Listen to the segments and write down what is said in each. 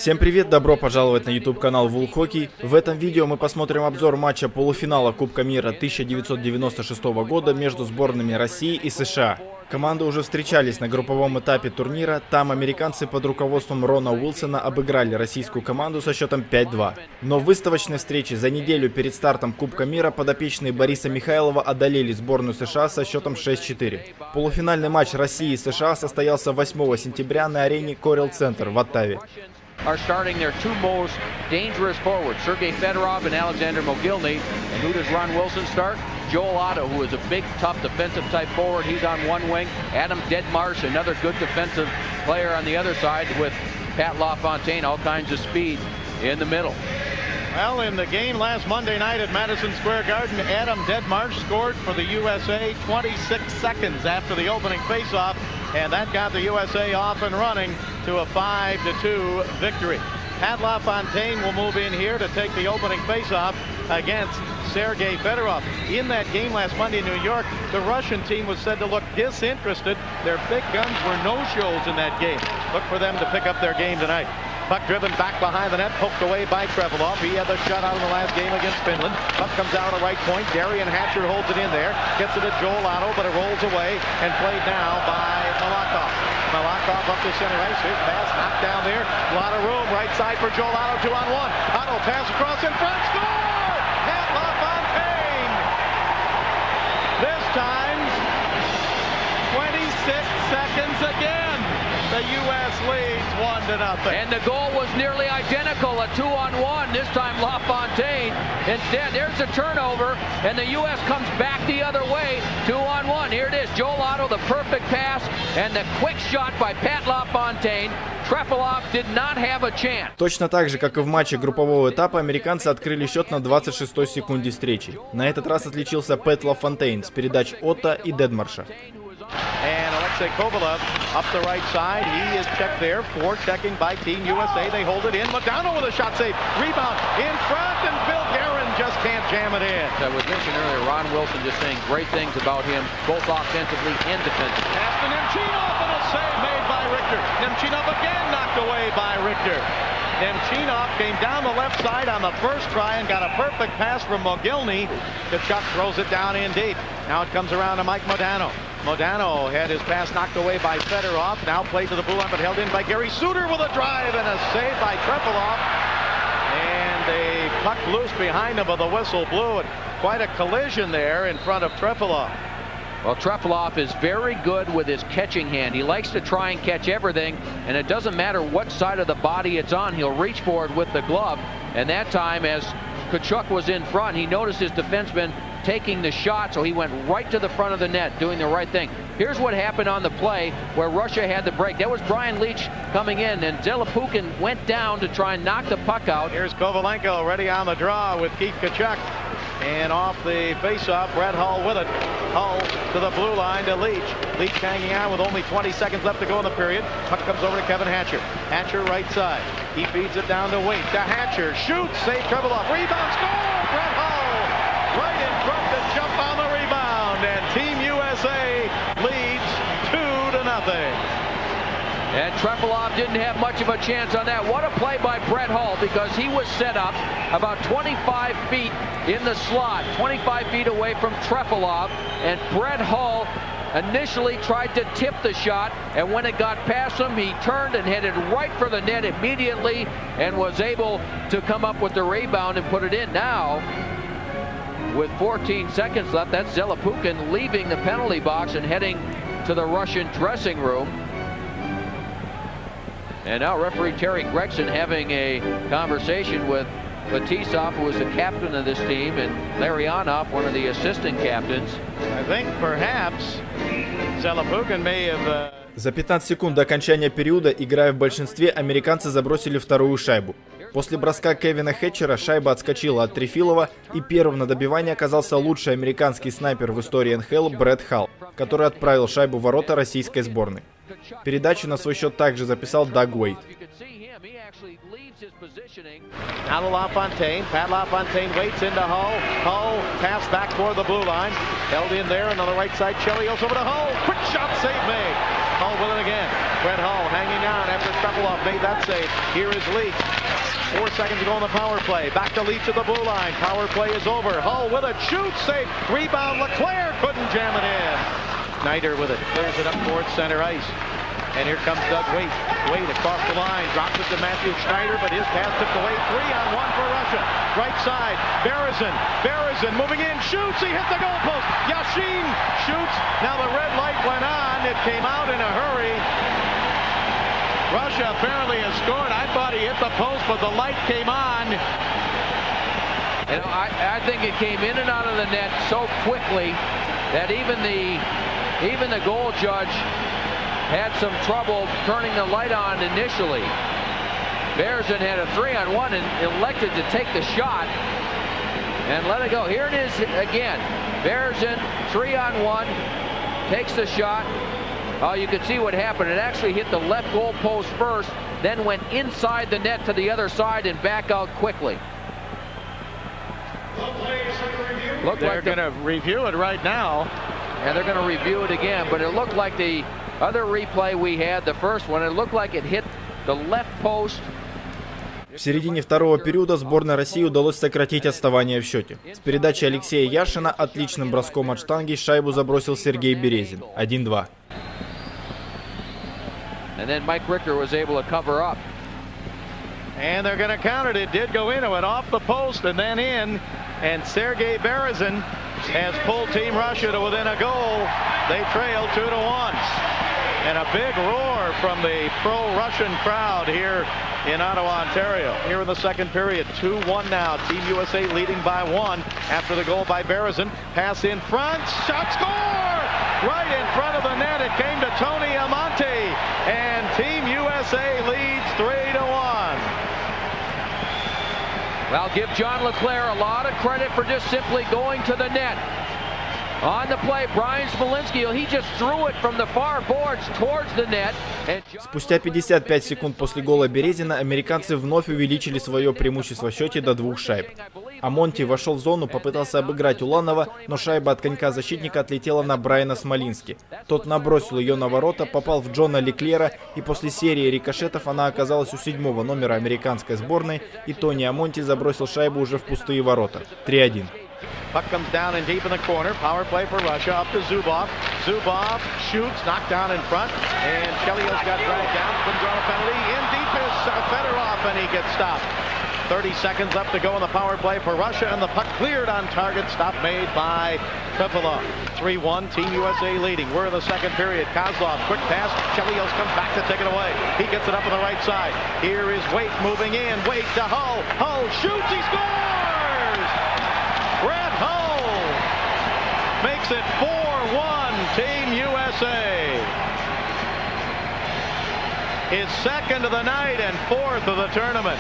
Всем привет, добро пожаловать на YouTube канал World Hockey. В этом видео мы посмотрим обзор матча полуфинала Кубка Мира 1996 года между сборными России и США. Команды уже встречались на групповом этапе турнира, там американцы под руководством Рона Уилсона обыграли российскую команду со счетом 5-2. Но в выставочной встрече за неделю перед стартом Кубка Мира подопечные Бориса Михайлова одолели сборную США со счетом 6-4. Полуфинальный матч России и США состоялся 8 сентября на арене Корел Центр в Оттаве. Are starting their two most dangerous forwards, Sergei Fedorov and Alexander Mogilny. And who does Ron Wilson start? Joel Otto, who is a big, tough defensive type forward. He's on one wing. Adam Deadmarsh, another good defensive player on the other side, with Pat LaFontaine, all kinds of speed in the middle. Well, in the game last Monday night at Madison Square Garden, Adam Deadmarsh scored for the USA 26 seconds after the opening faceoff, and that got the USA off and running to a 5-2 victory. Pat LaFontaine will move in here to take the opening faceoff against Sergei Fedorov. In that game last Monday in New York, the Russian team was said to look disinterested. Their big guns were no-shows in that game. Look for them to pick up their game tonight. Puck driven back behind the net, poked away by Trevelov. He had the shutout in the last game against Finland. Puck comes out at the right point. Darian Hatcher holds it in there. Gets it to Joel Otto, but it rolls away and played now by Malakov. Malakov up to center ice. His pass knocked down there. A lot of room. Right side for Joel Otto, 2-on-1. Otto pass across in front. Score! Pat LaFontaine! This time, 26 seconds again. The U.S. leads 1-0. And the goal was nearly identical, a 2-on-1. This time LaFontaine. Instead, there's a turnover, and the U.S. comes back the other way, 2-on-1. Here it is, Joel Otto, the perfect pass, and the quick shot by Pat LaFontaine. Trefilov did not have a chance. Точно так же, как и в матче группового этапа, американцы открыли счет на 26-й секунде встречи. На этот раз отличился Пэт LaFontaine с передач Отто и Дедмарша. And Alexei Kovalev up the right side. He is checked there. Checking by Team USA. They hold it in. Modano with a shot save. Rebound in front, and Bill Guerin just can't jam it in. I was mentioning earlier, Ron Wilson just saying great things about him, both offensively and defensively. Pass to Nemchinov, and a save made by Richter. Nemchinov again knocked away by Richter. Nemchinov came down the left side on the first try and got a perfect pass from Mogilny. Kachuk throws it down in deep. Now it comes around to Mike Modano. Modano had his pass knocked away by Fedorov. Now played to the blue line, but held in by Gary Suter with a drive and a save by Trefilov. And a puck loose behind him, but the whistle blew it. Quite a collision there in front of Trefilov. Well, Trefilov is very good with his catching hand. He likes to try and catch everything, and it doesn't matter what side of the body it's on. He'll reach for it with the glove. And that time, as Kachuk was in front, he noticed his defenseman taking the shot, so he went right to the front of the net, doing the right thing. Here's what happened on the play where Russia had the break. That was Brian Leach coming in, and Zelepukin went down to try and knock the puck out. Here's Kovalenko ready on the draw with Keith Kachuk. And off the faceoff, Brett Hull with it. Hull to the blue line to Leach. Leach hanging on with only 20 seconds left to go in the period. Puck comes over to Kevin Hatcher. Hatcher right side. He feeds it down to Waite. To Hatcher. Shoots. Save Trevelov. Rebound. Score! Brett Hull right in front to jump on the rebound. And Team USA leads 2-0. And Trefilov didn't have much of a chance on that. What a play by Brett Hull, because he was set up about 25 feet in the slot, 25 feet away from Trefilov, and Brett Hull initially tried to tip the shot, and when it got past him, he turned and headed right for the net immediately and was able to come up with the rebound and put it in. Now, with 14 seconds left, that's Zelepukin leaving the penalty box and heading to the Russian dressing room. And now referee Terry Gregson having a conversation with Fetisov, who was the captain of this team, and Larionov, one of the assistant captains. I think perhaps Zelepukin may have... За 15 секунд до окончания периода, играя в большинстве, американцы забросили вторую шайбу. После броска Кевина Хэтчера шайба отскочила от Трефилова, и первым на добивание оказался лучший американский снайпер в истории НХЛ Брэд Халл, который отправил шайбу в ворота российской сборной. Передачу на свой счет также записал Даг Уэйт. Now to LaFontaine. Pat LaFontaine waits into Hull. Hull pass back toward the blue line. Held in there, and on the right side, Chelios over to Hull. Quick shot, save made. Hull with it again. Brett Hull hanging on after Trepilov made that save. Here is Leach. 4 seconds to go on the power play. Back to Leach at the blue line. Power play is over. Hull with it. Shoot. Save. Rebound. LeClaire couldn't jam it in. Snyder with it. Clears it up towards center ice. And here comes Doug Waite. Waite across the line. Drops it to Matthew Schneider, but his pass tipped away. 3-on-1 for Russia. Right side. Berezin. Berezin moving in. Shoots. He hit the goalpost. Yashin shoots. Now the red light went on. It came out in a hurry. Russia apparently has scored. I thought he hit the post, but the light came on. And I think it came in and out of the net so quickly that even the goal judge had some trouble turning the light on initially. Berezin had a 3-on-1 and elected to take the shot and let it go. Here it is again. Berezin, 3-on-1, takes the shot. Oh, you can see what happened. It actually hit the left goal post first, then went inside the net to the other side and back out quickly. They're going to review it right now. And they're going to review it again, but it looked like the other replay we had, the first one, it looked like it hit the left post. В середине второго периода сборной России удалось сократить отставание в счете. С передачи Алексея Яшина отличным броском от штанги шайбу забросил Сергей Березин. 1-2. And then Mike Richter was able to cover up. And they're going to count it. It did go in. It went off the post and then in. And Sergei Berezin has pulled Team Russia to within a goal. They trail 2-1. And a big roar from the pro-Russian crowd here in Ottawa, Ontario. Here in the second period, 2-1 now. Team USA leading by 1 after the goal by Berezin. Pass in front. Shot score! Right in front of the net. It came to Tony Amonte. And Team USA leads 3-1. Well, give John LeClaire a lot of credit for just simply going to the net. On the play, Brian Smolinski, he just threw it from the far boards towards the net. Спустя 55 секунд после гола Березина американцы вновь увеличили свое преимущество в счете до 2 шайб. Амонти вошел в зону, попытался обыграть Уланова, но шайба от конька защитника отлетела на Брайана Смолински. Тот набросил ее на ворота, попал в Джона Леклера, и после серии рикошетов она оказалась у 7-го номера американской сборной, и Тони Амонти забросил шайбу уже в пустые ворота. 3-1. Puck comes down and deep in the corner. Power play for Russia. Up to Zubov. Zubov shoots, knocked down in front. And Chelios got dragged down. Couldn't draw a penalty. In deep is Fedorov, and he gets stopped. 30 seconds left to go in the power play for Russia. And the puck cleared on target. Stop made by Trepilov. 3-1. Team USA leading. We're in the second period. Kozlov, quick pass. Chelios comes back to take it away. He gets it up on the right side. Here is Waite moving in. Waite to Hull. Hull shoots. He scores! Brett Hull makes it 4-1, Team USA. His second of the night and fourth of the tournament.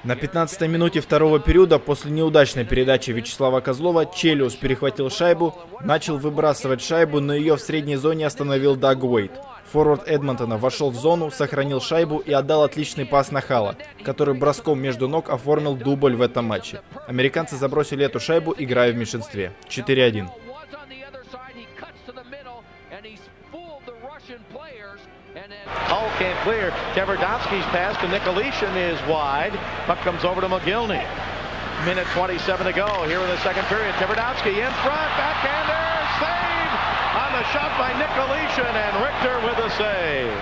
На 15-й минуте второго периода после неудачной передачи Вячеслава Козлова Челиус перехватил шайбу, начал выбрасывать шайбу, но ее в средней зоне остановил Даг Уэйт. Форвард Эдмонтона вошел в зону, сохранил шайбу и отдал отличный пас на Халла, который броском между ног оформил дубль в этом матче. Американцы забросили эту шайбу, играя в меньшинстве. 4-1. Hull can't clear. Tverdovsky's pass to Nikolishin is wide. Puck comes over to McGillney. Minute 27 to go here in the second period. Tverdovsky in front. Backhander. Save on the shot by Nikolishin, and Richter with a save.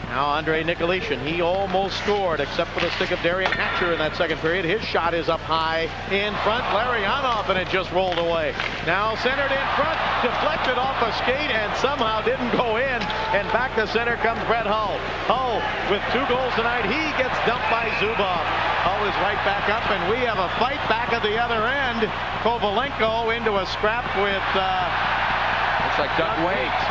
Now Andre Nikolishin, he almost scored except for the stick of Darian Hatcher in that second period. His shot is up high in front. Larionov, and it just rolled away. Now centered in front, deflected off a skate and somehow didn't go in. And back to center comes Brett Hull. Hull with 2 goals tonight. He gets dumped by Zubov. Hull is right back up, and we have a fight back at the other end. Kovalenko into a scrap with looks like Doug Waite.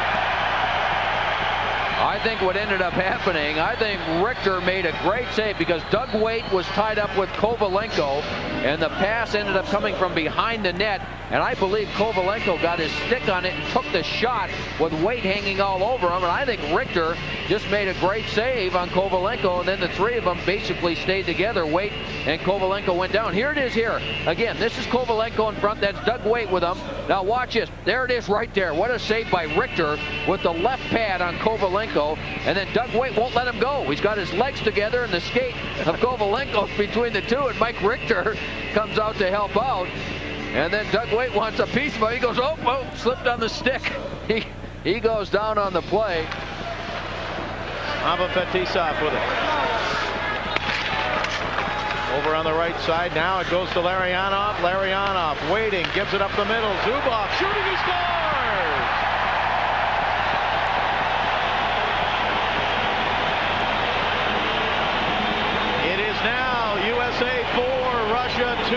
I think what ended up happening, I think Richter made a great save because Doug Waite was tied up with Kovalenko, and the pass ended up coming from behind the net, and I believe Kovalenko got his stick on it and took the shot with Waite hanging all over him, and I think Richter just made a great save on Kovalenko, and then the three of them basically stayed together. Waite and Kovalenko went down. Here it is here. Again, this is Kovalenko in front. That's Doug Waite with him. Now watch this. There it is right there. What a save by Richter with the left pad on Kovalenko. And then Doug Waite won't let him go. He's got his legs together, and the skate of Kovalenko between the two, and Mike Richter comes out to help out. And then Doug Waite wants a piece of it. He goes, oh, slipped on the stick. He goes down on the play. Ava Fetisov with it. Over on the right side now, it goes to Larionov. Larionov waiting, gives it up the middle. Zubov shooting, he scores! It is now USA 4, Russia 2.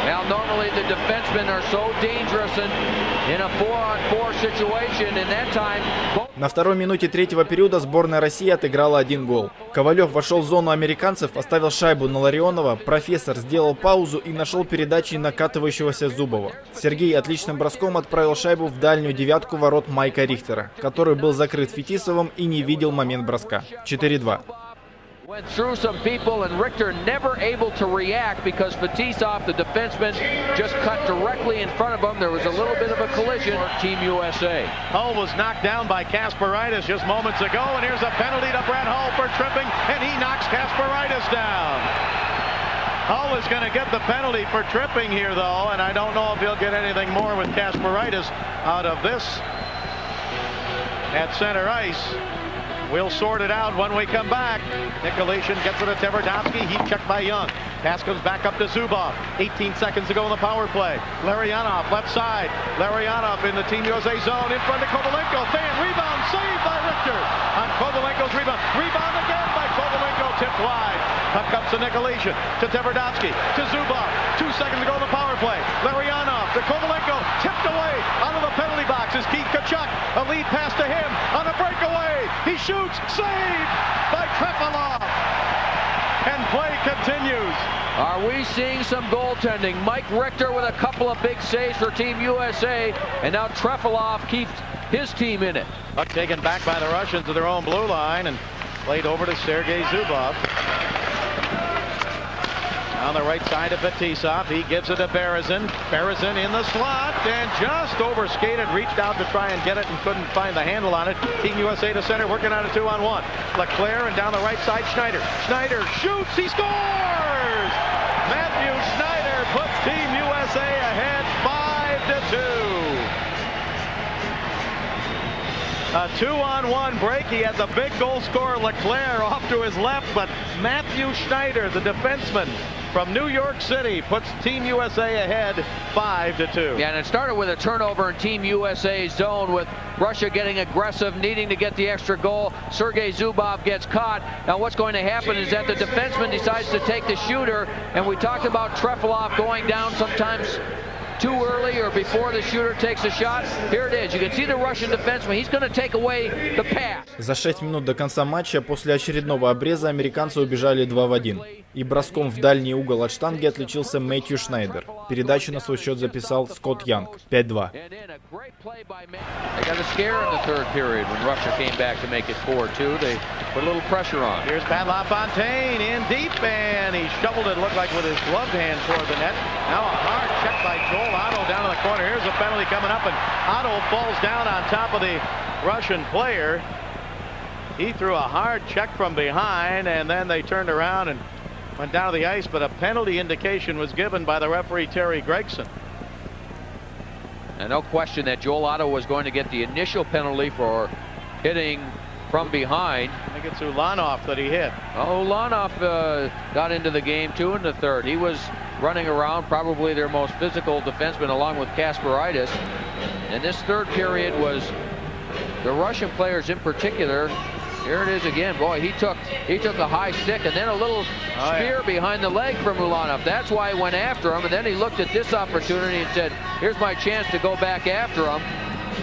Now, normally the defensemen are so dangerous in a 4-on-4 situation, and that time... На второй минуте третьего периода сборная России отыграла 1 гол. Ковалев вошел в зону американцев, оставил шайбу на Ларионова, профессор сделал паузу и нашел передачи накатывающегося Зубова. Сергей отличным броском отправил шайбу в дальнюю девятку ворот Майка Рихтера, который был закрыт Фетисовым и не видел момент броска. 4-2. Went through some people, and Richter never able to react because Fetisov, the defenseman, just cut directly in front of him. There was a little bit of a collision. Team USA. Hull was knocked down by Kasparaitis just moments ago, and here's a penalty to Brett Hull for tripping, and he knocks Kasparaitis down. Hull is going to get the penalty for tripping here, though, and I don't know if he'll get anything more with Kasparaitis out of this at center ice. We'll sort it out when we come back. Nikolation gets it to Tverdovsky. Heat checked by Young. Pass comes back up to Zubov. 18 seconds to go in the power play. Larionov left side. Larionov in the Team USA zone in front of Kovalenko. Fan rebound saved by Richter. On Kovalenko's rebound. Rebound again by Kovalenko. Tipped wide. Puck comes to Nikolation. To Tverdovsky. To Zubov. 2 seconds to go in the power play. Larionov to Kovalenko. Tipped away out of the penalty box is Keith Tkachuk. A lead pass to him on a breakaway. He shoots. Saved by Trefilov. And play continues. Are we seeing some goaltending? Mike Richter with a couple of big saves for Team USA, and now Trefilov keeps his team in it. Puck taken back by the Russians to their own blue line and played over to Sergei Zubov. On the right side of Fetisov, he gives it to Berezin. Berezin in the slot and just overskated, reached out to try and get it and couldn't find the handle on it. Team USA to center, working on a 2-on-1. Leclerc and down the right side, Schneider. Schneider shoots, he scores! Matthew Schneider puts Team USA ahead 5-2. A 2-on-1 break. He had the big goal scorer Leclerc off to his left, but Matthew Schneider, the defenseman from New York City, puts Team USA ahead 5-2. Yeah, and it started with a turnover in Team USA's zone with Russia getting aggressive, needing to get the extra goal. Sergei Zubov gets caught. Now what's going to happen is that the defenseman decides to take the shooter, and we talked about Trefilov going down sometimes too early or before the shooter takes a shot. Here it is. You can see the Russian defenseman. He's going to take away the pass. За 6 минут до конца матча после очередного обреза американцы убежали 2-1. И броском в дальний угол от штанги отличился Мэтью Шнайдер. Передачу на свой счет записал Скотт Янг. 5-2. They got a scare in the third period when Russia came back to make it 4-2. They put a little pressure on. Here's Pat LaFontaine in deep, and he shoveled it, looked like with his gloved hand toward the net. Now a hard check by Joel Otto down in the corner. Here's a penalty coming up, and Otto falls down on top of the Russian player. He threw a hard check from behind, and then they turned around and went down to the ice, but a penalty indication was given by the referee, Terry Gregson. And no question that Joel Otto was going to get the initial penalty for hitting from behind. I think it's Ulanov that he hit. Oh, Ulanov got into the game too in the third. He was running around, probably their most physical defenseman along with Kasparaitis. And this third period was the Russian players in particular. Here it is again. Boy, he took a high stick and then a little spear behind the leg from Ulanov. That's why he went after him, and then he looked at this opportunity and said, here's my chance to go back after him.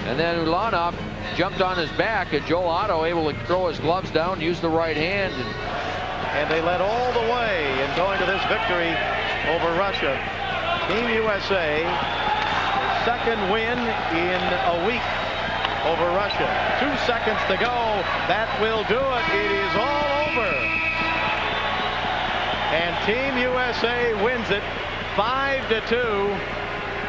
And then Ulanov jumped on his back, and Joel Otto able to throw his gloves down, use the right hand. And they led all the way in going to this victory over Russia. Team USA, second win in a week over Russia. 2 seconds to go. That will do it. It is all over. And Team USA wins it 5-2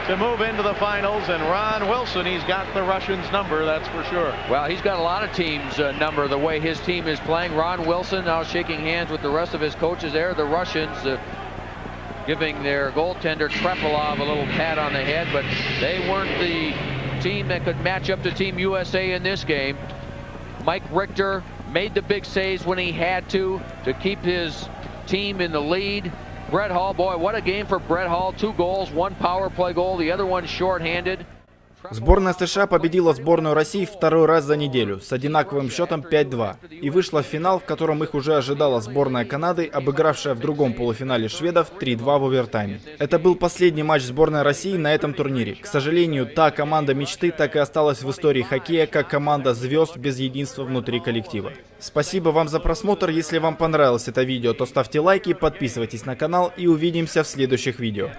to move into the finals. And Ron Wilson, he's got the Russians' number, that's for sure. Well, he's got a lot of teams' number the way his team is playing. Ron Wilson now shaking hands with the rest of his coaches there. The Russians giving their goaltender Trepalov a little pat on the head, but they weren't the team that could match up to Team USA in this game. Mike Richter made the big saves when he had to keep his team in the lead. Brett Hall, boy, what a game for Brett Hall. 2 goals, 1 power play goal, the other one shorthanded. Сборная США победила сборную России второй раз за неделю с одинаковым счетом 5-2 и вышла в финал, в котором их уже ожидала сборная Канады, обыгравшая в другом полуфинале шведов 3-2 в овертайме. Это был последний матч сборной России на этом турнире. К сожалению, та команда мечты так и осталась в истории хоккея как команда звезд без единства внутри коллектива. Спасибо вам за просмотр. Если вам понравилось это видео, то ставьте лайки, подписывайтесь на канал и увидимся в следующих видео.